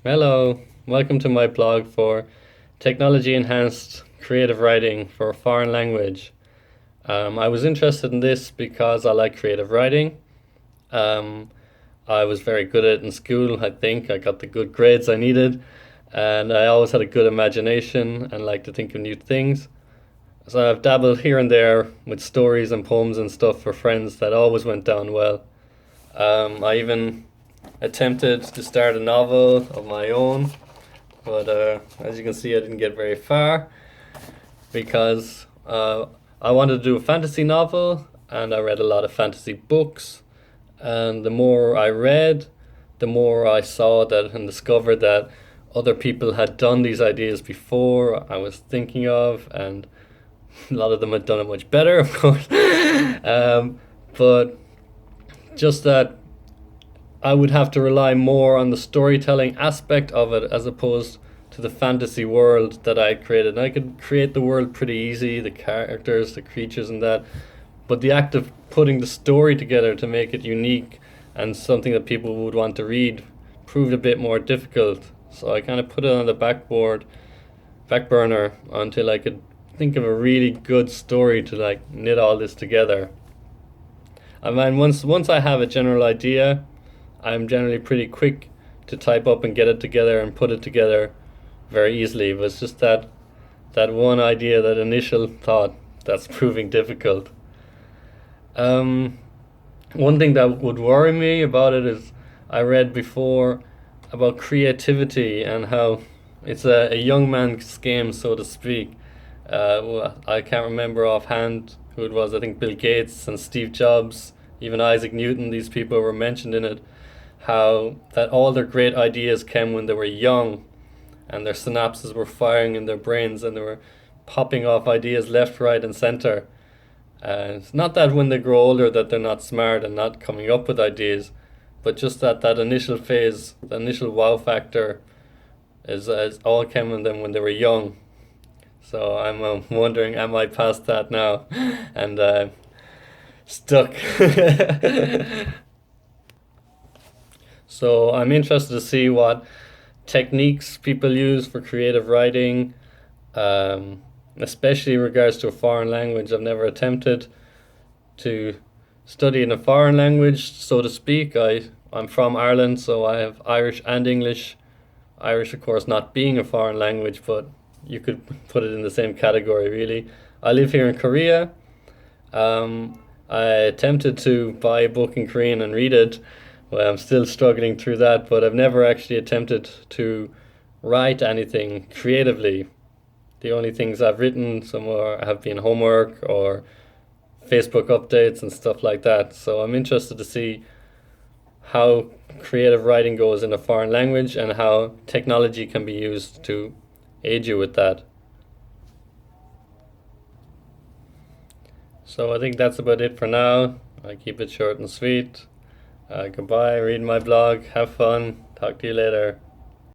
Hello, welcome to my blog for technology enhanced creative writing for a foreign language. I was interested in this because I like creative writing. Um, I was very good at it in school, I think. I got the good grades I needed, and I always had a good imagination and liked to think of new things. So I've dabbled here and there with stories and poems and stuff for friends that always went down well. I even attempted to start a novel of my own, but as you can see, I didn't get very far because I wanted to do a fantasy novel, and I read a lot of fantasy books. And the more I read, the more I saw that and discovered that other people had done these ideas before I was thinking of, and a lot of them had done it much better, of course. But just that I would have to rely more on the storytelling aspect of it as opposed to the fantasy world that I created. And I could create the world pretty easy, the characters, the creatures, and that. But the act of putting the story together to make it unique and something that people would want to read proved a bit more difficult. So I kind of put it on the back burner until I could think of a really good story to like knit all this together. I mean, once I have a general idea, I'm generally pretty quick to type up and get it together and put it together very easily. But it's just that one idea, that initial thought, that's proving difficult. Um, One thing that would worry me about it is I read before about creativity and how it's a young man's game, so to speak. Well, I can't remember offhand who it was. I think Bill Gates and Steve Jobs, even Isaac Newton, these people were mentioned in it. How that all their great ideas came when they were young and their synapses were firing in their brains and they were popping off ideas left, right, and center. It's not that when they grow older that they're not smart and not coming up with ideas, but just that initial phase, the initial wow factor, is all came in them when they were young. So I'm wondering, am I past that now, and stuck? So I'm interested to see what techniques people use for creative writing, especially in regards to a foreign language. I've never attempted to study in a foreign language, so to speak. I'm from Ireland, so I have Irish and English. Irish, of course, not being a foreign language, but you could put it in the same category, really. I live here in Korea. I attempted to buy a book in Korean and read it. Well, I'm still struggling through that, but I've never actually attempted to write anything creatively. The only things I've written somewhere have been homework or Facebook updates and stuff like that. So I'm interested to see how creative writing goes in a foreign language and how technology can be used to aid you with that. So I think that's about it for now. I keep it short and sweet. Goodbye, read my blog, have fun, talk to you later.